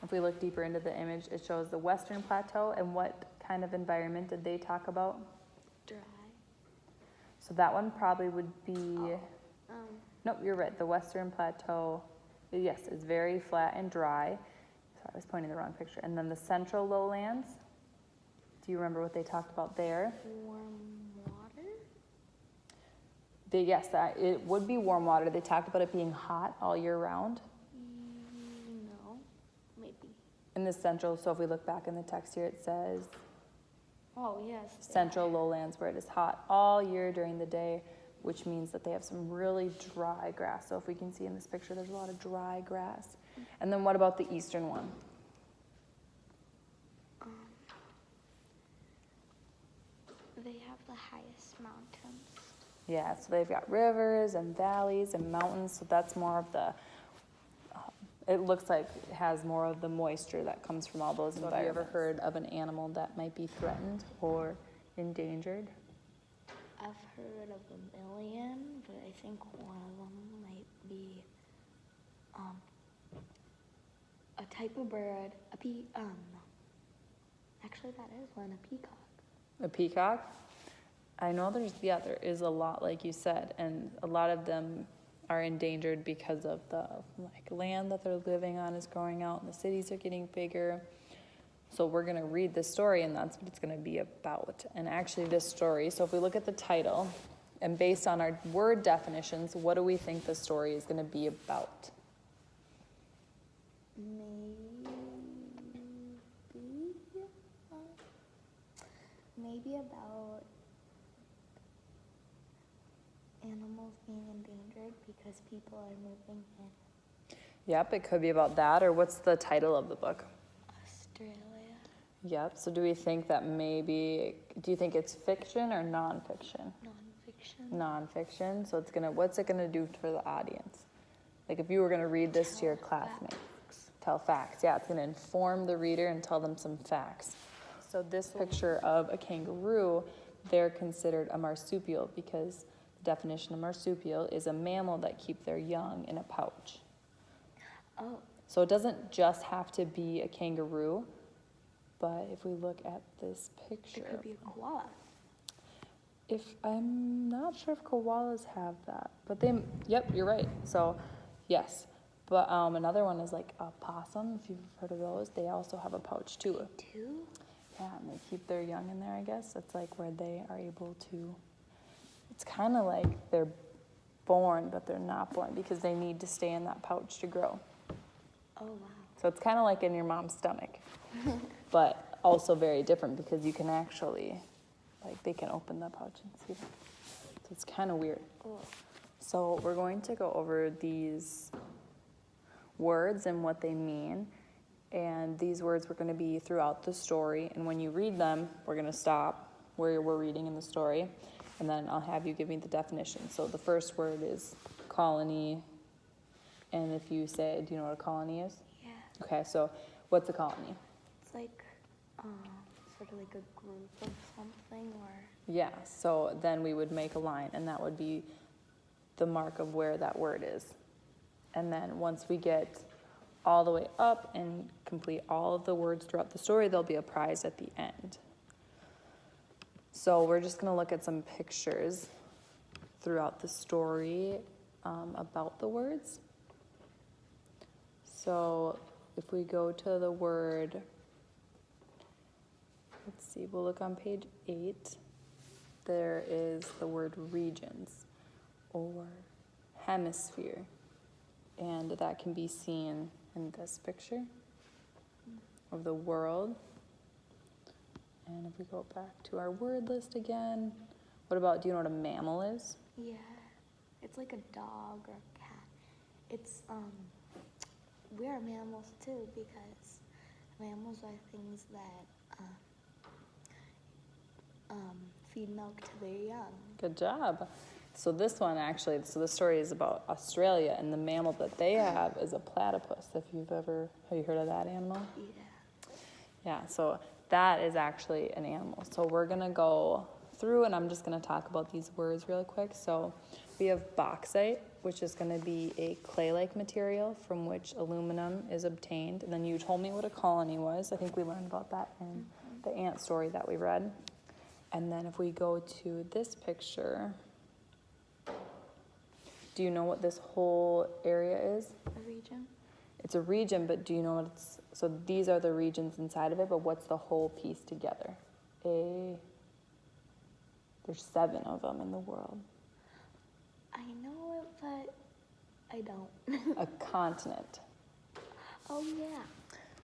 If we look deeper into the image, it shows the Western Plateau, and what kind of environment did they talk about? Dry. So that one probably would be, Um, nope, you're right, the Western Plateau, yes, is very flat and dry. So I was pointing the wrong picture. And then the Central Lowlands, do you remember what they talked about there? warm water. Yes, it would be warm water. They talked about it being hot all year round. No, maybe. In the Central, so if we look back in the text here, it says Oh, yes. Central Lowlands, where it is hot all year during the day, which means that they have some really dry grass. So if we can see in this picture, there's a lot of dry grass. And then what about the Eastern one? They have the highest mountains. Yeah, so they've got rivers and valleys and mountains, so that's more of the, it looks like it has more of the moisture that comes from all those environments. Have you ever heard of an animal that might be threatened or endangered? I've heard of a million, but I think one of them might be a type of bird, actually that is one, a peacock. A peacock? I know there is a lot, like you said, and a lot of them are endangered because of the land that they're living on is growing out and the cities are getting bigger. So we're going to read this story, and that's what it's going to be about. And actually this story, so if we look at the title, and based on our word definitions, what do we think the story is going to be about? Maybe about animals being endangered because people are moving in. Yep, it could be about that, or what's the title of the book? Australia. Yep, so do we think that maybe, do you think it's fiction or nonfiction? Nonfiction. Nonfiction, so what's it gonna do for the audience? Like if you were gonna read this to your classmates. Tell facts, yeah, it's gonna inform the reader and tell them some facts. So this picture of a kangaroo, they're considered a marsupial because the definition of marsupial is a mammal that keep their young in a pouch. Oh. So it doesn't just have to be a kangaroo, but if we look at this picture. It could be a koala. I'm not sure if koalas have that, but yep, you're right. So yes, but another one is like a possum, if you've heard of those. They also have a pouch too. Two? Yeah, and they keep their young in there, I guess. It's like where they are able to, it's kind of like they're born, but they're not born because they need to stay in that pouch to grow. Oh, wow. So it's kind of like in your mom's stomach, but also very different because you can actually, they can open the pouch and see them. So it's kind of weird. Oh. So we're going to go over these words and what they mean. And these words were going to be throughout the story. And when you read them, we're going to stop where we're reading in the story. And then I'll have you give me the definition. So the first word is colony. And if you say, do you know what a colony is? Yeah. Okay, so what's a colony? It's like sort of like a group of something or... Yeah, so then we would make a line, and that would be the mark of where that word is. And then once we get all the way up and complete all of the words throughout the story, there'll be a prize at the end. So we're just going to look at some pictures throughout the story about the words. So if we go to the word, let's see, we'll look on page 8. There is the word regions or hemisphere, and that can be seen in this picture of the world. And if we go back to our word list again, do you know what a mammal is? Yeah, it's like a dog or a cat. It's, we are mammals too because mammals are things that feed milk to their young. Good job. So this one actually, the story is about Australia, and the mammal that they have is a platypus. Have you heard of that animal? Yeah. Yeah, so that is actually an animal. So we're gonna go through, and I'm just going to talk about these words real quick. So we have bauxite, which is going to be a clay-like material from which aluminum is obtained. And then you told me what a colony was. I think we learned about that in the ant story that we read. And then if we go to this picture, do you know what this whole area is? A region? It's a region, but do you know what it's, so these are the regions inside of it, but what's the whole piece together? There's 7 of them in the world. I know it, but I don't. A continent. Oh, yeah.